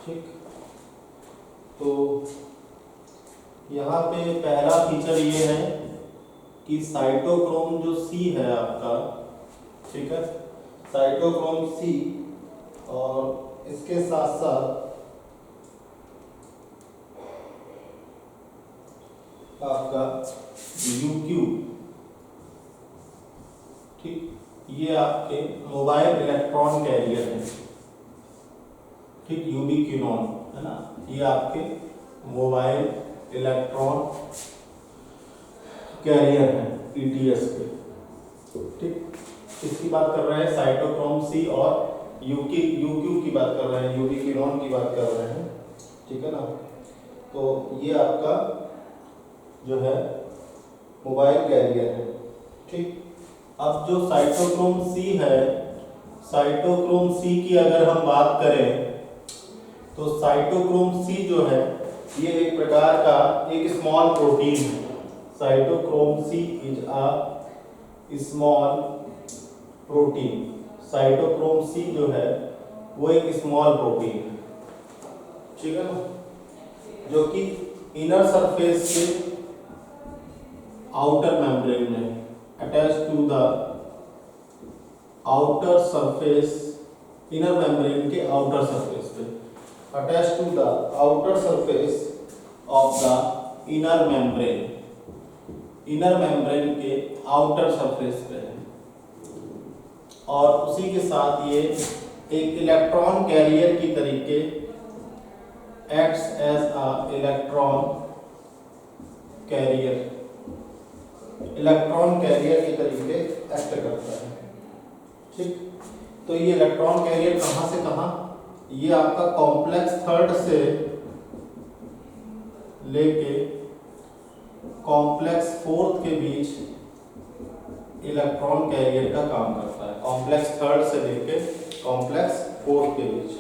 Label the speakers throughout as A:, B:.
A: ठीक, तो यहाँ पे पहला फीचर ये है कि साइटोक्रोम जो सी है आपका, ठीक है, साइटोक्रोम सी, और इसके साथ साथ आपका UQ, ठीक, ये आपके मोबाइल इलेक्ट्रॉन कैरियर है, ठीक, यूबिक्विनोन है ना, ये आपके मोबाइल इलेक्ट्रॉन कैरियर है ETS के, ठीक। इसकी बात कर रहे हैं साइटोक्रोम सी, और UQ की बात कर रहे हैं, यूबिक्विनोन की बात कर रहे हैं, ठीक है ना। तो ये आपका जो है मोबाइल कैरियर है, ठीक। अब जो साइटोक्रोम सी है, साइटोक्रोम सी की अगर हम बात करें तो साइटोक्रोम सी जो है ये एक प्रकार का एक स्मॉल प्रोटीन है। Cytochrome c is a small protein. Cytochrome c जो है वो एक स्मॉल प्रोटीन है, ठीक है ना, जो कि इनर सरफेस के आउटर मेम्ब्रेन में attach to the outer surface, inner membrane के आउटर सरफेस पे attach to the outer surface of the inner membrane, inner membrane के आउटर सरफेस पे है, और उसी के साथ ये एक इलेक्ट्रॉन कैरियर की तरीके acts as a electron carrier, electron carrier के तरीके एक्ट करता है, ठीक। तो ये इलेक्ट्रॉन कैरियर कहाँ से कहाँ, ये आपका कॉम्प्लेक्स थर्ड से लेके कॉम्प्लेक्स फोर्थ के बीच इलेक्ट्रॉन कैरियर का काम करता है, कॉम्प्लेक्स थर्ड से लेके कॉम्प्लेक्स फोर्थ के बीच,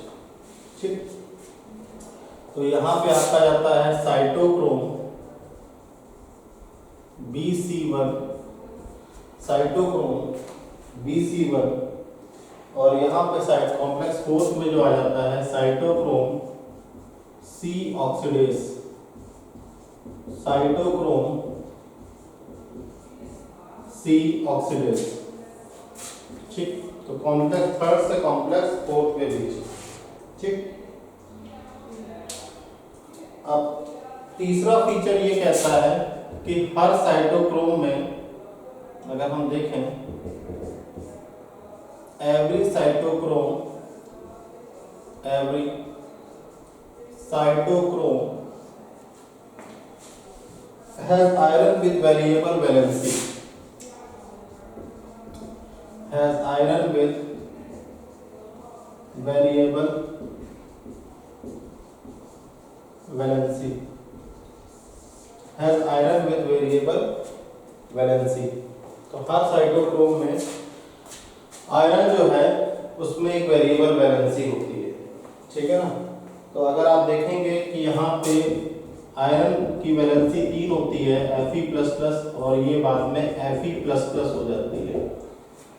A: ठीक। तो यहाँ पे आपका जाता है साइटोक्रोम BC1, साइटोक्रोम BC1, और यहाँ पे साइट कॉम्प्लेक्स फोर्थ में जो आ जाता है cytochrome C oxidase, cytochrome C oxidase, ठीक। तो कॉम्प्लेक्स थर्ड से कॉम्प्लेक्स फोर्थ के बीच, ठीक। अब तीसरा फीचर ये कहता है कि हर साइटोक्रोम में अगर हम देखें, every cytochrome has iron with variable valency, has iron with variable valency, has iron with variable valency। तो हर साइटोक्रोम में आयरन जो है उसमें एक वेरिएबल वैलेंसी होती है, ठीक है ना। तो अगर आप देखेंगे कि यहाँ पे आयरन की वैलेंसी 3 होती है, Fe++ और ये बाद में Fe++ हो जाती है,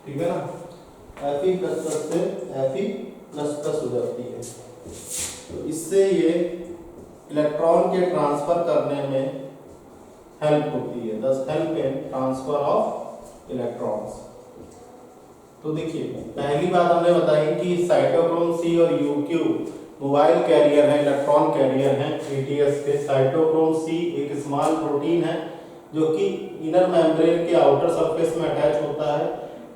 A: ठीक है ना, Fe++ से Fe++ हो जाती है। तो इससे ये इलेक्ट्रॉन के ट्रांसफर करने में हेल्प होती है, दस help in transfer of electrons. तो देखिए पहली बात हमने बताई कि साइटोक्रोम सी और UQ मोबाइल कैरियर है, इलेक्ट्रॉन कैरियर है ETS के। साइटोक्रोम सी एक स्मॉल प्रोटीन है जो कि इनर मेम्ब्रेन के आउटर सरफेस में अटैच होता है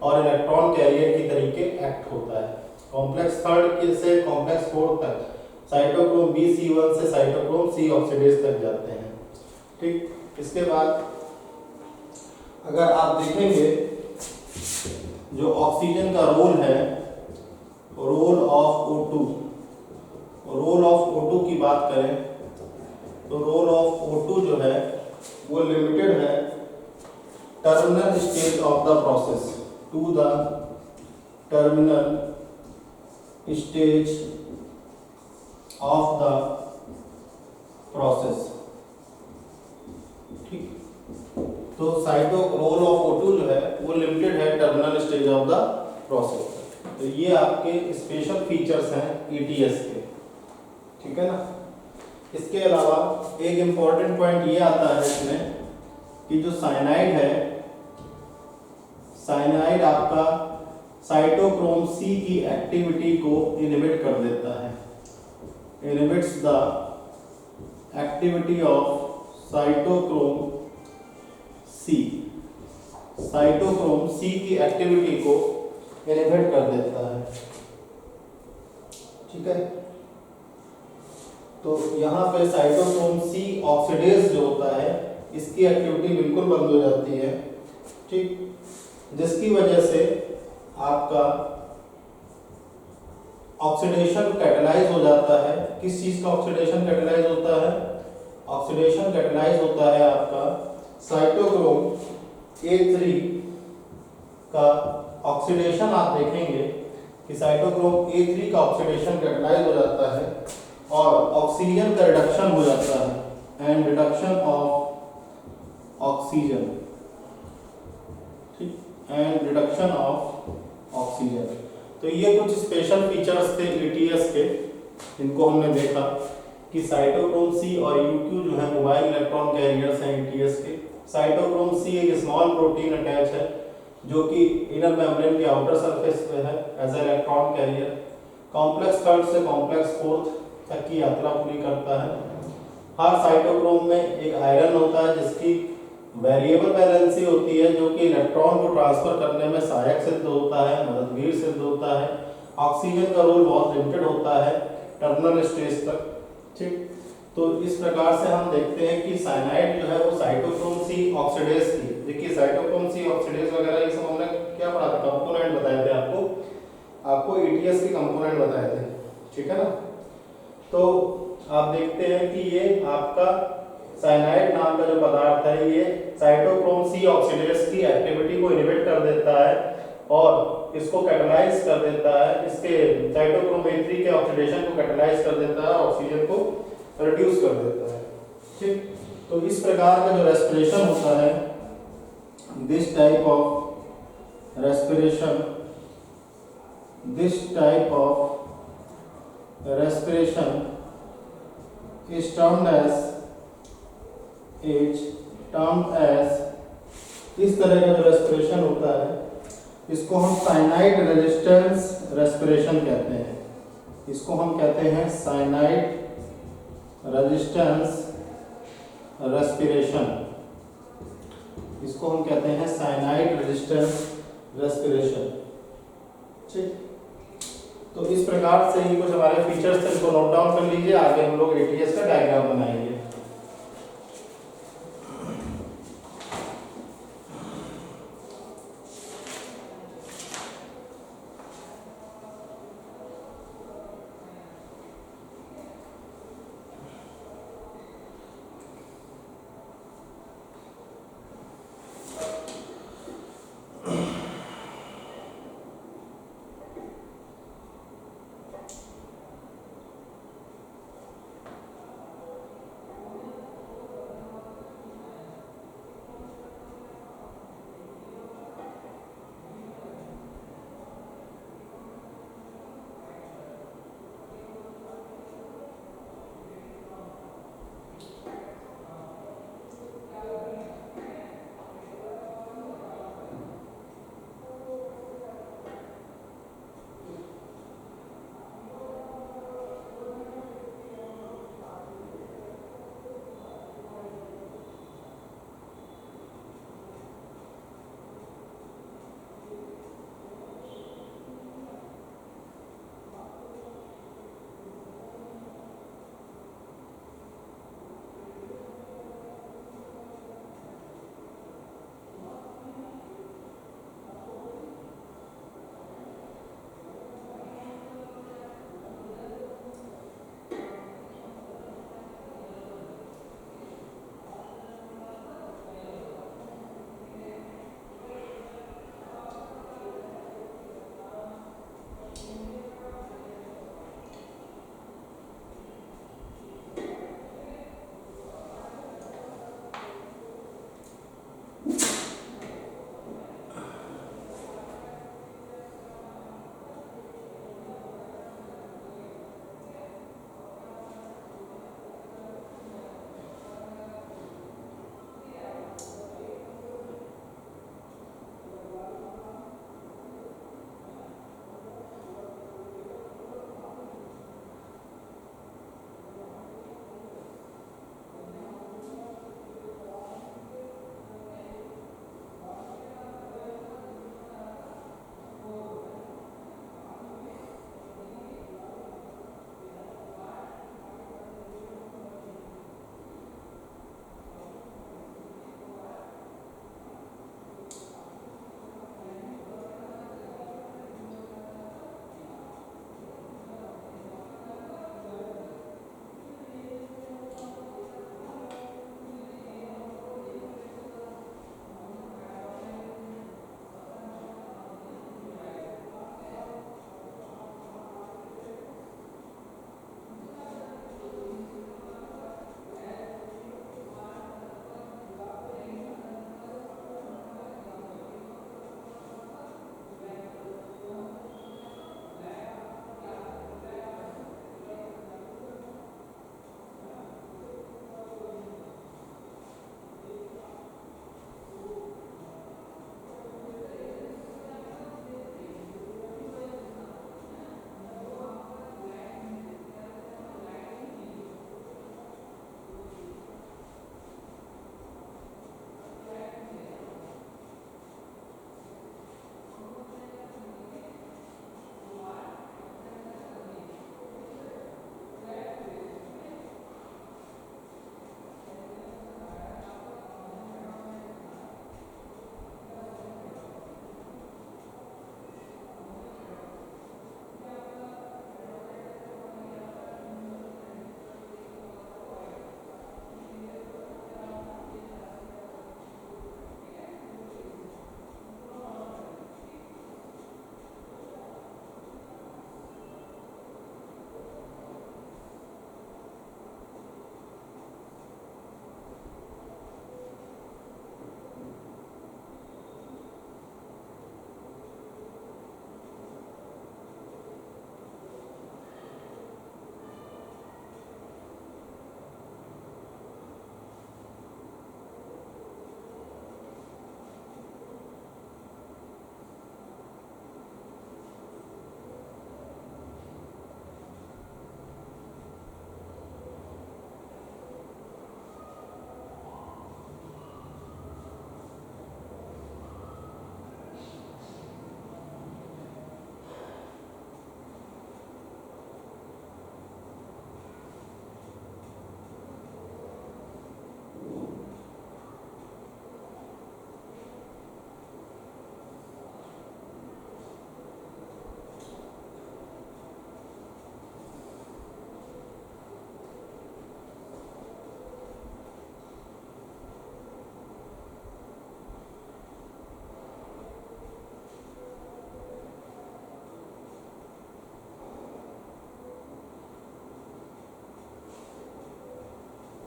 A: और इलेक्ट्रॉन कैरियर की तरीके एक्ट होता है। कॉम्प्लेक्स थर्ड से कॉम्प्लेक्स फोर्थ तक साइटोक्रोम BC1 से साइटोक्रोम C ऑक्सीडेज तक जाते हैं, ठीक। इसके बाद अगर आप देखेंगे जो ऑक्सीजन का रोल है, role of O2, role of O2 की बात करें तो रोल ऑफ O2 जो है वो लिमिटेड है terminal stage of the process, to the terminal stage of the process, ठीक। तो साइटो रोल ऑफ O2 जो है वो लिमिटेड है terminal stage of the process. तो ये आपके स्पेशल फीचर्स हैं ETS के, ठीक है ना। इसके अलावा एक इम्पॉर्टेंट पॉइंट ये आता है इसमें कि जो साइनाइड है, साइनाइड आपका साइटोक्रोम सी की एक्टिविटी को इनहिबिट कर देता है, inhibits the activity of cytochrome c, cytochrome c की एक्टिविटी को इनहिबिट कर देता है। ठीक है, तो यहाँ पे साइटोक्रोम सी ऑक्सीडेज जो होता है इसकी एक्टिविटी बिल्कुल बंद हो जाती है। ठीक, जिसकी वजह से आपका ऑक्सीडेशन कैटेलाइज हो जाता है। किस चीज का ऑक्सीडेशन कैटेलाइज होता है? ऑक्सीडेशन कैटेलाइज होता है आपका साइटोक्रोम A3 का ऑक्सीडेशन। आप देखेंगे कि साइटोक्रोम A3 का ऑक्सीडेशन कैटेलाइज हो जाता है और ऑक्सीजन का रिडक्शन हो जाता है, एंड रिडक्शन ऑफ ऑक्सीजन, ठीक, एंड रिडक्शन ऑफ ऑक्सीजन। तो ये कुछ स्पेशल फीचर्स थे ATS के, इनको हमने देखा कि साइटोक्रोम सी और UQ जो है मोबाइल इलेक्ट्रॉन कैरियर्स हैं ATS के। साइटोक्रोम सी एक स्मॉल प्रोटीन अटैच है जो कि इनर मेम्ब्रेन के आउटर सरफेस पे है as a electron carrier. Complex third से कॉम्प्लेक्स फोर्थ तक की यात्रा पूरी करता है। हर साइटोक्रोम में एक आयरन होता है जिसकी वेरिएबल वैलेंसी होती है, जो कि इलेक्ट्रॉन को ट्रांसफर करने में सहायक सिद्ध होता है, मददगार सिद्ध होता है। ऑक्सीजन का रोल बहुत लिमिटेड होता है टर्मिनल स्टेज तक। ठीक, तो इस प्रकार से हम देखते हैं कि साइनाइड जो है वो साइटोक्रोम सी ऑक्सीडेज की, देखिए साइटोक्रोम सी ऑक्सीडेज वगैरह ये सब हमने क्या पढ़ा था, कंपोनेंट बताए थे आपको ATS के कंपोनेंट बताए थे। ठीक है ना, तो आप देखते हैं कि ये आपका साइनाइड नाम का जो पदार्थ है ये साइटोक्रोम सी ऑक्सीडेज की एक्टिविटी को इनहिबिट कर देता है और इसको कैटेलाइज कर देता है, इसके साइटोक्रोम A3 के ऑक्सीडेशन को कैटेलाइज कर देता है, ऑक्सीजन को रिड्यूस कर देता है। ठीक, तो इस प्रकार का जो रेस्पिरेशन होता है, this type of respiration, this type of respiration is termed as इस तरह का जो रेस्पिरेशन होता है इसको हम साइनाइड रेजिस्टेंस रेस्पिरेशन कहते हैं। इसको हम कहते हैं साइनाइड रेजिस्टेंस रेस्पिरेशन, इसको हम कहते हैं साइनाइड रेजिस्टेंस रेस्पिरेशन। ठीक, तो इस प्रकार से ही कुछ हमारे फीचर्स थे, इनको नोट डाउन कर लीजिए। आगे हम लोग ATS का डायग्राम बनाएंगे।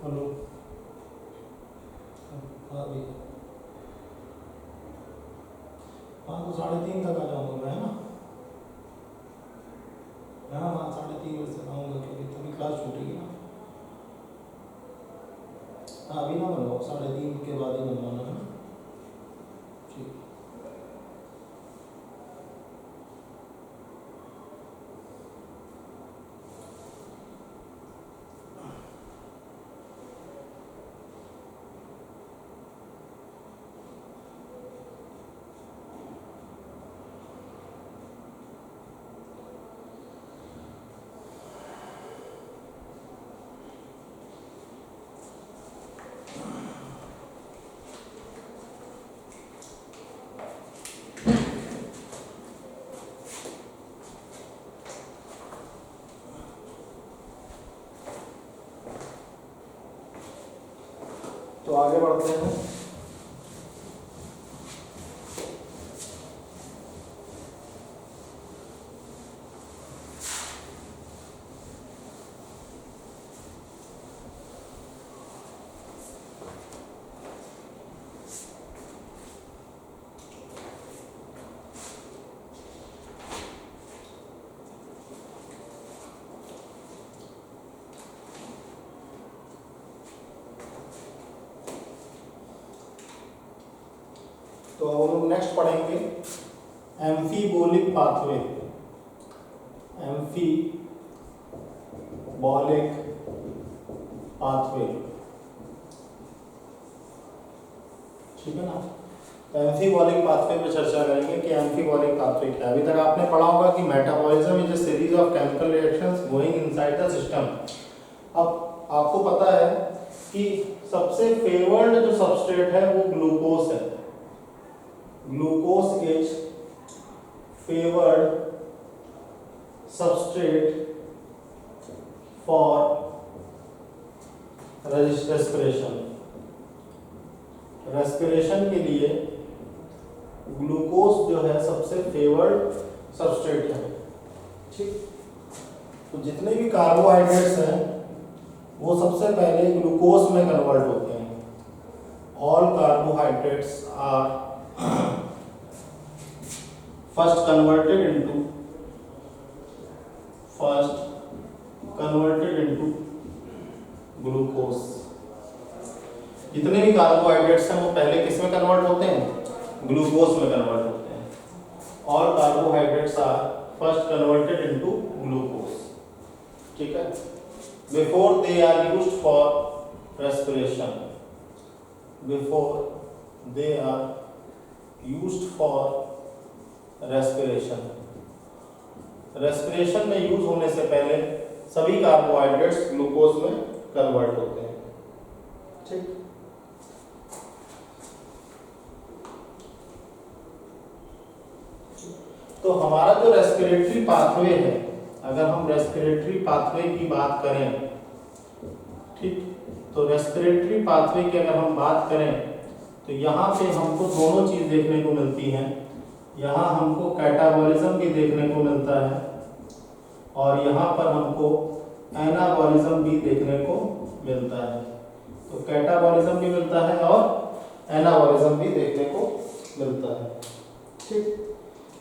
A: हेलो, हाँ भैया, हाँ तो 3:30 तक आ जाऊँगा मैं, है ना? हाँ हाँ, 3:30 बजे तक आऊँगा क्योंकि तभी क्लास छूटेगी ना। हाँ अभी ना बनवाओ, 3:30 के बाद ही बनवाना है ना? ठीक। तो आगे बढ़ते हैं। तो अब हम लोग नेक्स्ट पढ़ेंगे एम्फीबोलिक पाथवे। एम्फीबोलिक पाथवे, ठीक है ना? तो एम्फीबोलिक पाथवे पे चर्चा करेंगे कि एम्फीबोलिक पाथवे क्या है। अभी तक आपने पढ़ा होगा कि metabolism is a series of chemical reactions going inside the system. अब आपको पता है कि सबसे फेवर्ड जो सबस्ट्रेट है वो ग्लूकोज है। Glucose is favored substrate for respiration। Respiration के लिए ग्लूकोज जो है सबसे फेवर्ड सबस्ट्रेट है, ठीक। तो जितने भी कार्बोहाइड्रेट्स हैं वो सबसे पहले ग्लूकोज में कन्वर्ट होते हैं। All carbohydrates are first converted into glucose. जितने भी कार्बोहाइड्रेट्स हैं वो पहले किस में कन्वर्ट होते हैं? ग्लूकोज में कन्वर्ट होते हैं। All carbohydrates are first converted into glucose, ठीक है। Before they are used for respiration, before they are used for respiration में यूज होने से पहले सभी कार्बोहाइड्रेट्स ग्लूकोज में कन्वर्ट होते हैं, ठीक। तो हमारा जो रेस्पिरेटरी पाथवे है, अगर हम रेस्पिरेटरी पाथवे की बात करें, ठीक, तो रेस्पिरेटरी पाथवे की अगर हम बात करें तो यहाँ पे हमको दोनों चीज देखने को मिलती हैं। यहाँ हमको कैटाबॉलिज्म भी देखने को मिलता है और यहाँ पर हमको एनाबॉलिज्म भी देखने को मिलता है। तो कैटाबॉलिज्म भी मिलता है और एनाबॉलिज्म भी देखने को मिलता है, ठीक।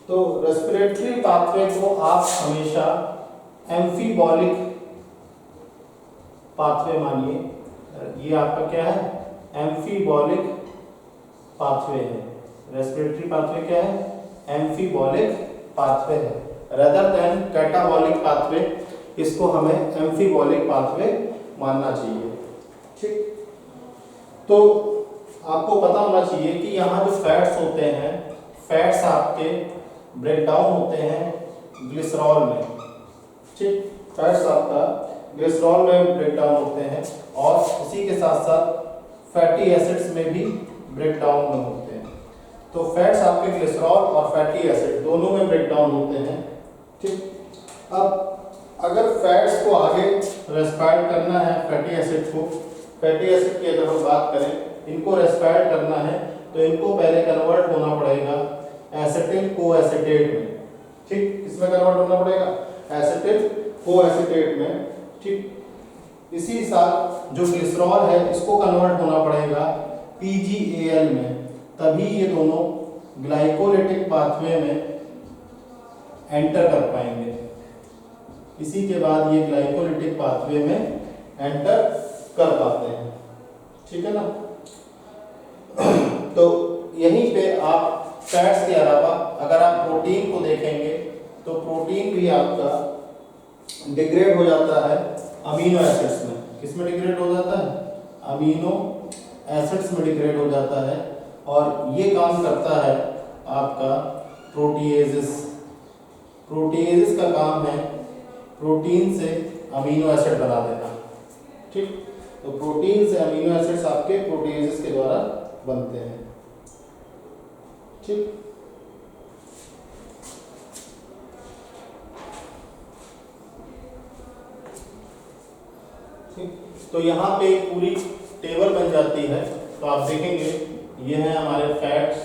A: तो रेस्पिरेटरी पाथवे को आप हमेशा एम्फीबॉलिक पाथवे मानिए। ये आपका क्या है? एम्फीबॉलिक पाथवे है। रेस्पिरेटरी पाथवे क्या है? एम्फीबॉलिक पाथवे है, रेदर देन कैटाबॉलिक पाथवे। इसको हमें एम्फीबॉलिक पाथवे मानना चाहिए, ठीक। तो आपको पता होना चाहिए कि यहाँ जो फैट्स होते हैं, फैट्स आपके ब्रेक डाउन होते हैं ग्लिसरॉल में, ठीक। फैट्स आपका ग्लिसरॉल में ब्रेक डाउन होते हैं और इसी के साथ साथ फैटी एसिड्स में भी ब्रेक डाउन में होते हैं। तो फैट्स आपके ग्लिसरॉल और फैटी एसिड दोनों में ब्रेक डाउन होते हैं, ठीक। अब अगर फैट्स को आगे रेस्पायर करना है, फैटी एसिड को, फैटी एसिड की अगर हम बात करें, इनको रेस्पायर करना है तो इनको पहले कन्वर्ट होना पड़ेगा एसिटिल कोएसिटेट में, ठीक। किसमें कन्वर्ट होना पड़ेगा? एसिटिल कोएसिटेट में, ठीक। इसी साथ जो ग्लिसरॉल है इसको कन्वर्ट होना पड़ेगा PgAl में, तभी ये दोनों ग्लाइकोलिटिक पाथवे में एंटर कर पाएंगे। इसी के बाद ये ग्लाइकोलिटिक पाथवे में एंटर कर पाते हैं, ठीक है ना। तो यहीं पे आप फैट्स के अलावा अगर आप प्रोटीन को देखेंगे तो प्रोटीन भी आपका डिग्रेड हो जाता है अमीनो एसिड्स में। किस में डिग्रेड हो जाता है? अमीनो एसिड्स में डिग्रेड हो जाता है, और ये काम करता है आपका प्रोटीएजेस। प्रोटीएजेस का काम है प्रोटीन से अमीनो एसिड बना देना, ठीक। तो प्रोटीन से अमीनो एसिड्स आपके प्रोटीएजेस के द्वारा बनते हैं, ठीक। तो यहाँ पे एक पूरी टेबल बन जाती है। तो आप देखेंगे ये है हमारे फैट्स,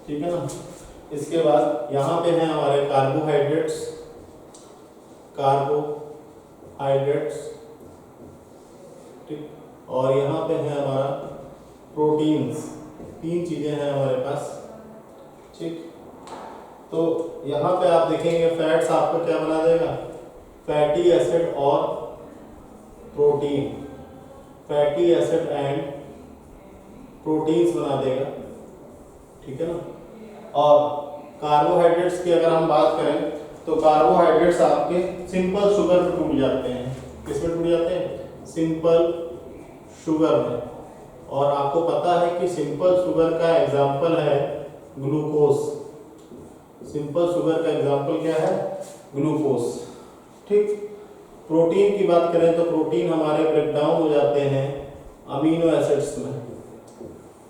A: ठीक है ना। इसके बाद यहाँ पे हैं हमारे कार्बोहाइड्रेट्स, ठीक। और यहाँ पे है हमारा प्रोटीन्स। 3 चीजें हैं हमारे पास, ठीक। तो यहाँ पे आप देखेंगे फैट्स आपको क्या बना देगा? फैटी एसिड और protein, fatty acid and proteins बना देगा, ठीक है ना। और कार्बोहाइड्रेट्स की अगर हम बात करें तो कार्बोहाइड्रेट्स आपके सिंपल शुगर में टूट जाते हैं। किस में टूट जाते हैं? सिंपल शुगर में। और आपको पता है कि सिंपल शुगर का एग्जाम्पल है ग्लूकोज। सिंपल शुगर का एग्जाम्पल क्या है? ग्लूकोज, ठीक। प्रोटीन की बात करें तो प्रोटीन हमारे ब्रेकडाउन हो जाते हैं अमीनो एसिड्स में।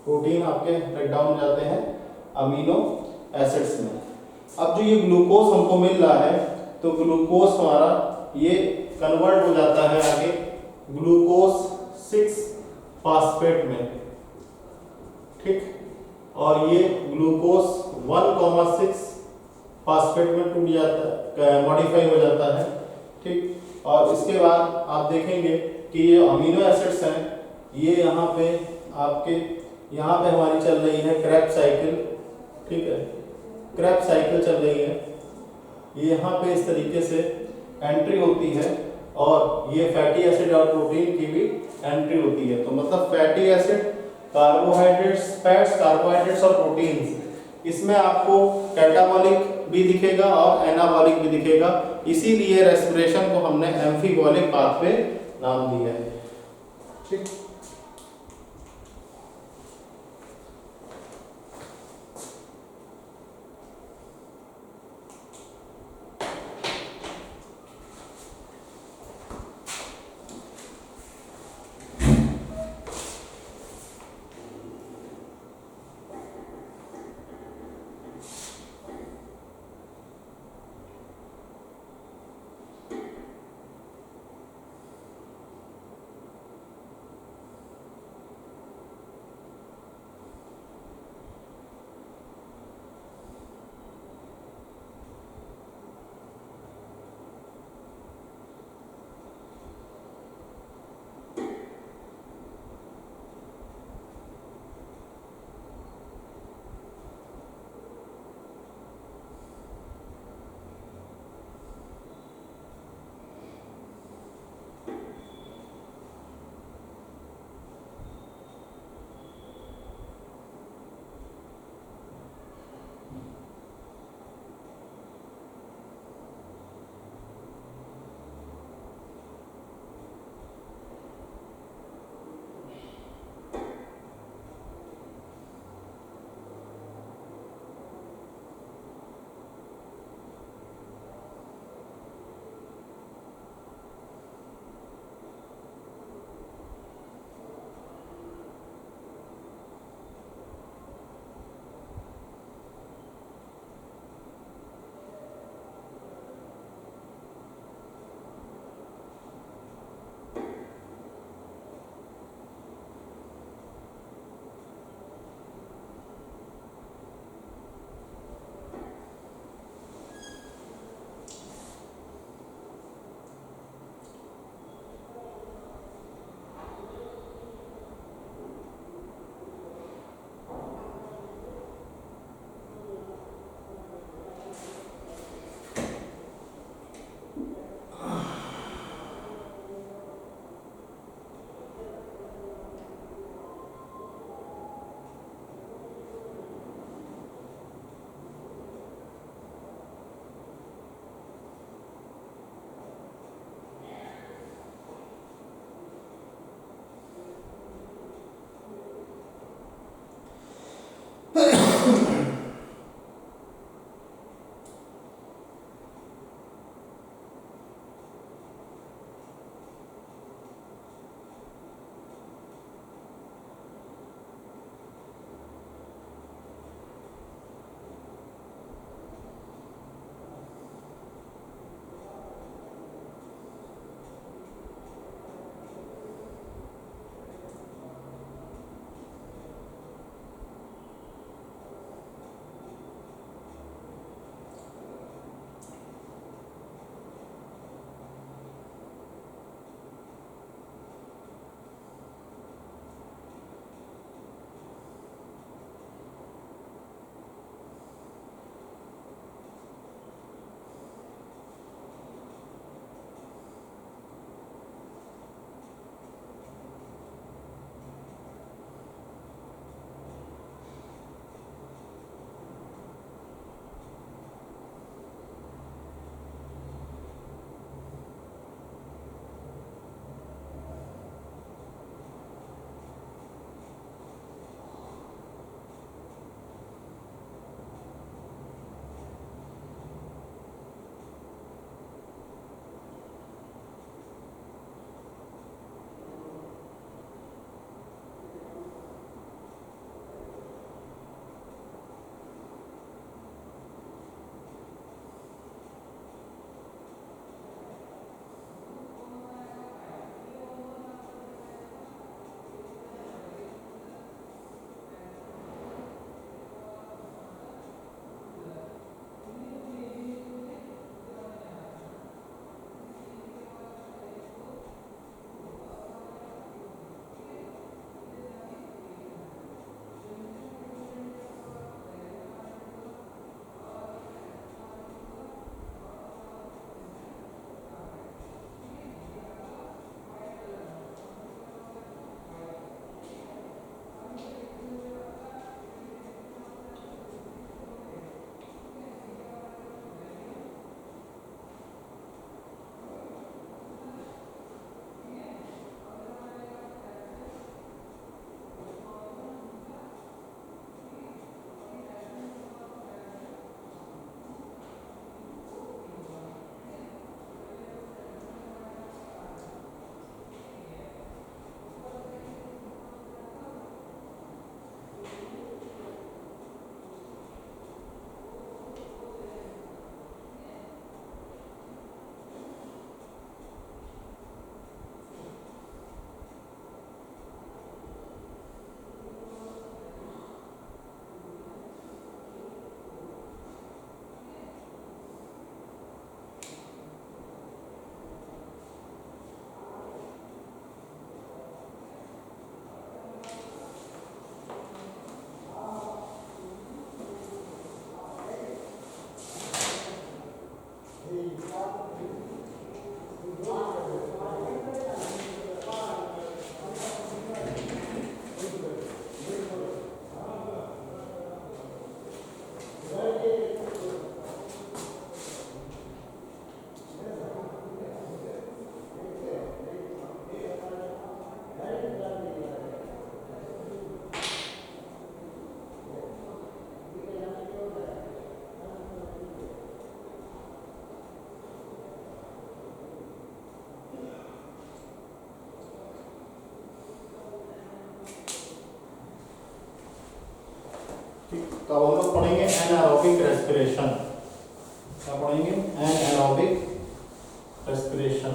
A: प्रोटीन आपके ब्रेकडाउन हो जाते हैं अमीनो एसिड्स में। अब जो ये ग्लूकोज हमको मिल रहा है तो ग्लूकोज हमारा ये कन्वर्ट हो जाता है आगे ग्लूकोज 6 फास्फेट में, ठीक। और ये ग्लूकोज 1,6 फास्फेट में टूट जाता है, मॉडिफाई हो जाता है, ठीक। और इसके बाद आप देखेंगे कि ये अमीनो एसिड्स हैं, ये यहाँ पे आपके यहाँ पे हमारी चल रही है क्रेब्स साइकिल, ठीक है। क्रेब्स साइकिल चल रही है, ये यहाँ पे इस तरीके से एंट्री होती है, और ये फैटी एसिड और प्रोटीन की भी एंट्री होती है। तो मतलब fatty acid, carbohydrates, fats, carbohydrates और प्रोटीन्स, इसमें आपको कैटाबॉलिक भी दिखेगा और एनाबॉलिक भी दिखेगा। इसीलिए रेस्पिरेशन को हमने एम्फीबॉलिक पाथवे नाम दिया है, ठीक। तो अब हम लोग पढ़ेंगे एनारोबिक रेस्पिरेशन। क्या पढ़ेंगे? Anaerobic respiration.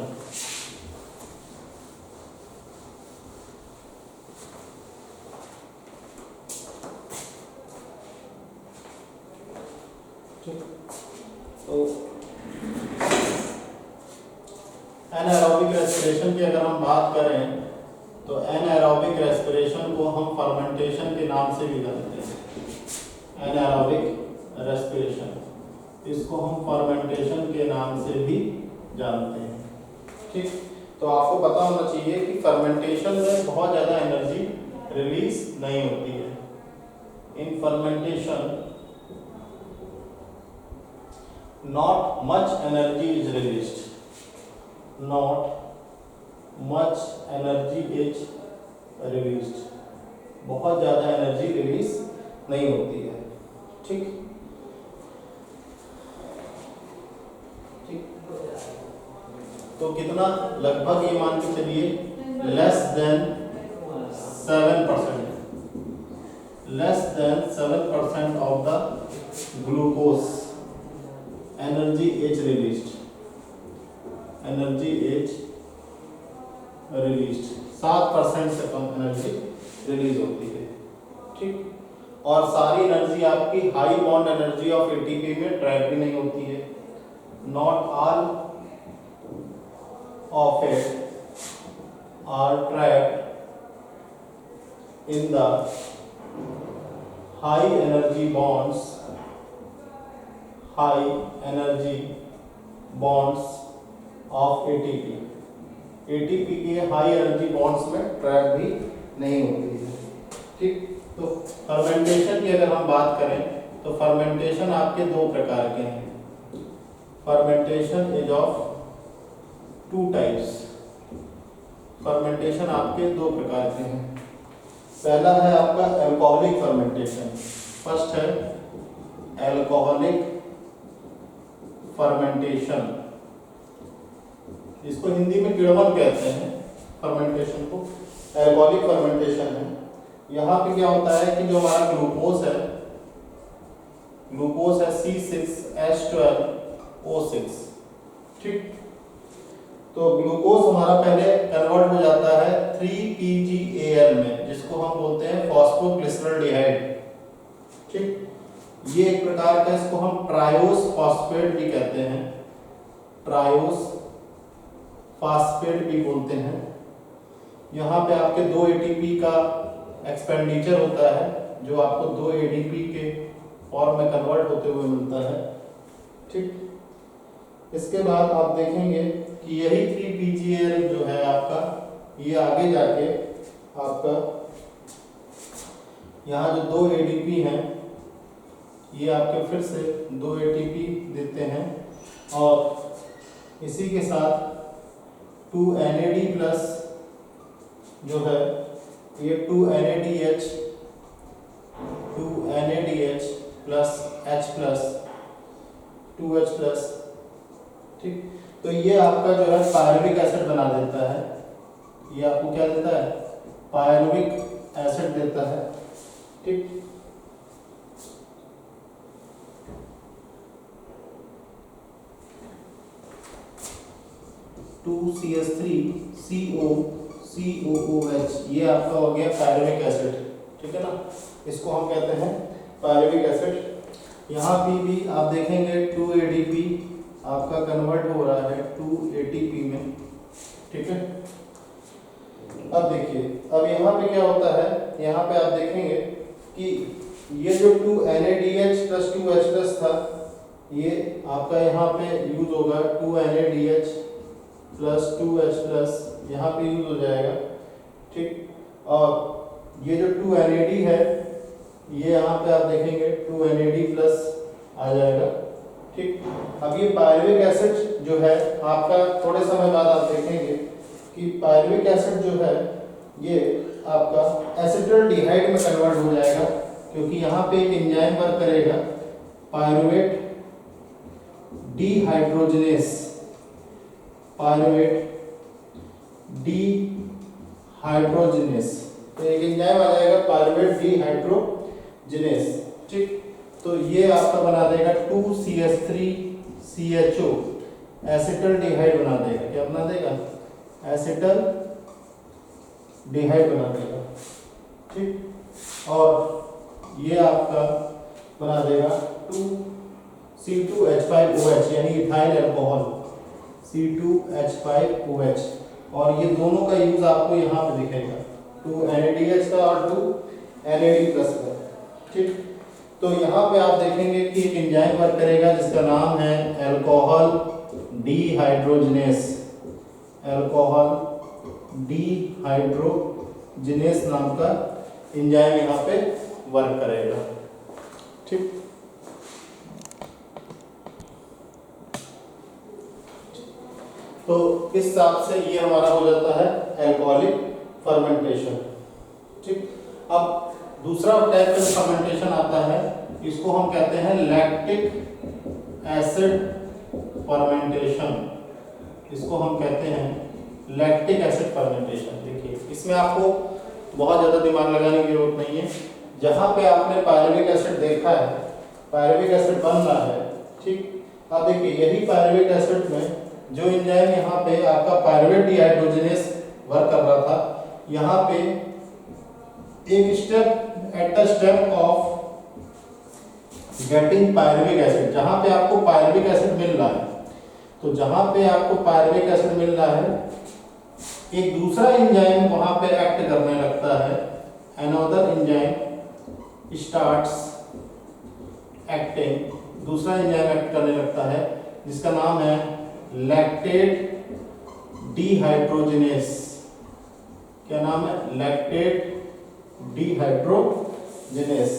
A: तो एनारोबिक रेस्पिरेशन की अगर हम बात करें तो एनारोबिक रेस्पिरेशन को हम फर्मेंटेशन के नाम से भी जानते हैं। एनारोबिक रेस्पिरेशन, इसको हम फर्मेंटेशन के नाम से भी जानते हैं। ठीक, तो आपको पता होना चाहिए कि फर्मेंटेशन में बहुत ज़्यादा एनर्जी रिलीज नहीं होती है। In fermentation not much energy is released, not much energy is released, बहुत ज़्यादा एनर्जी रिलीज नहीं होती है। ठीक ठीक, तो कितना? लगभग ये मान के चलिए less than 7%, less than 7% of the glucose energy is released, energy is released, 7% से कम एनर्जी रिलीज होती है। ठीक, और सारी एनर्जी आपकी high bond energy of ATP में ट्रैप भी नहीं होती है। Not all of it are trapped in the high energy bonds, high energy bonds of ATP. ATP के हाई एनर्जी बॉन्ड्स में ट्रैप भी नहीं होती है। ठीक, तो फर्मेंटेशन की अगर हम बात करें तो फर्मेंटेशन आपके दो प्रकार के हैं। Fermentation is of two types. Fermentation आपके दो प्रकार के हैं। पहला है आपका अल्कोहलिक फर्मेंटेशन। फर्स्ट है अल्कोहलिक फर्मेंटेशन, इसको हिंदी में किण्वन कहते हैं। फर्मेंटेशन को अल्कोहलिक फर्मेंटेशन है। यहाँ पे क्या होता है कि जो हमारा ग्लूकोज है, ग्लूकोज है C6H12O6। ठीक, तो ग्लूकोज हमारा पहले कन्वर्ट हो जाता है 3PgAl में, जिसको हम बोलते हैं फॉस्फोग्लिसरॉल्डिहाइड। ठीक, ये एक प्रकार का, इसको हम ट्रायोस फॉस्फेट भी कहते हैं, ट्रायोस फॉस्फेट भी बोलते हैं। यहाँ पे आपके 2 ATP का एक्सपेंडिचर होता है, जो आपको 2 ADP के फॉर्म में कन्वर्ट होते हुए मिलता है। ठीक, इसके बाद आप देखेंगे कि यही 3PgAl जो है आपका, ये आगे जाके आपका यहाँ जो 2 ADP हैं, ये आपके फिर से 2 ATP देते हैं, और इसी के साथ 2 NAD प्लस जो है ये 2 NADH plus H plus 2H plus. ठीक, तो ये आपका जो है पायरुविक एसिड बना देता है। ये आपको क्या देता है? पायरुविक एसिड देता है। ठीक, CH3COOH, ये आपका हो गया पायरुविक एसिड। ठीक है ना, इसको हम कहते हैं पायरुविक एसिड। यहाँ भी आप देखेंगे 2 ADP आपका कन्वर्ट हो रहा है 2 ATP में। ठीक है, अब देखिए, अब यहाँ पे क्या होता है, यहाँ पे आप देखेंगे कि ये जो 2 NADH प्लस 2H प्लस था, ये आपका यहाँ पे यूज होगा 2 NADH प्लस 2H प्लस, यहाँ पे यूज हो जाएगा। ठीक, और ये जो 2 NAD है, ये यहाँ पे आप देखेंगे 2 NAD प्लस आ जाएगा। ठीक, अब ये पायरुविक एसिड जो है आपका, थोड़े समय बाद आप देखेंगे कि पायरुविक एसिड जो है ये आपका एसिटल्डिहाइड में कन्वर्ट हो जाएगा, क्योंकि यहाँ पे एक एंजाइम वर्क करेगा, पायरुवेट डिहाइड्रोजनेस, पायरुवेट डिहाइड्रोजनेस, तो एक एंजाइम आ जाएगा पायरुवेट डिहाइड्रोजनेस। ठीक, तो ये आपका बना देगा 2CH3CHO एसिटल डिहाइड बना देगा। क्या बना देगा? एसिटल डिहाइड बना देगा। ठीक, और ये आपका बना देगा 2C2H5OH यानी इथाइल अल्कोहल C2H5OH। और ये दोनों का यूज आपको यहाँ पे दिखेगा 2NADH का और 2NAD+ का। ठीक, तो यहाँ पे आप देखेंगे कि एक एंजाइम वर्क करेगा जिसका नाम है अल्कोहल डिहाइड्रोजिनेस। अल्कोहल डिहाइड्रोजिनेस नाम का एंजाइम यहाँ पे वर्क करेगा। ठीक, तो इस हिसाब से ये हमारा हो जाता है अल्कोहलिक फर्मेंटेशन। ठीक, अब दूसरा टाइप का फर्मेंटेशन आता है, इसको हम कहते हैं लैक्टिक एसिड फर्मेंटेशन। इसको हम कहते हैं लैक्टिक एसिड फर्मेंटेशन। देखिए, इसमें आपको बहुत ज़्यादा दिमाग लगाने की जरूरत नहीं है। जहाँ पे आपने पायरुविक एसिड देखा है, पायरुविक एसिड बन रहा है। ठीक, अब देखिए यही पायरुविक एसिड में जो एंजाइम यहाँ पे आपका पायरुवेट डिहाइड्रोजिनेस वर्क कर रहा था, यहाँ पे एक step at the step of getting pyruvic acid, जहाँ पे आपको पायरुविक एसिड मिल रहा है, तो जहाँ पे आपको पायरुविक एसिड मिल रहा है एक दूसरा एंजाइम वहाँ पे एक्ट करने लगता है। अनदर एंजाइम स्टार्ट्स एक्टिंग, दूसरा एंजाइम एक्ट करने लगता है जिसका नाम है लैक्टेट डिहाइड्रोजिनेस। क्या नाम है? Lactate dehydrogenase.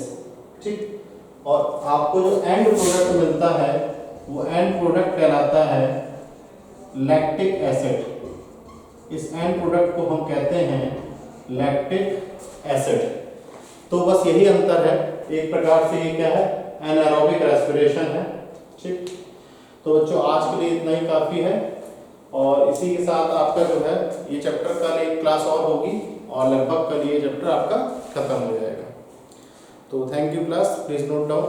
A: ठीक, और आपको जो एंड प्रोडक्ट मिलता है वो एंड प्रोडक्ट कहलाता है लैक्टिक एसिड। इस एंड प्रोडक्ट को हम कहते हैं लैक्टिक एसिड। तो बस यही अंतर है, एक प्रकार से ये क्या है? एनारोबिक रेस्पिरेशन है। ठीक, तो बच्चों आज के लिए इतना ही काफ़ी है, और इसी के साथ आपका जो है ये चैप्टर कल एक क्लास और होगी और लगभग कल ये चैप्टर आपका खत्म हो जाएगा। तो thank you class, please note down.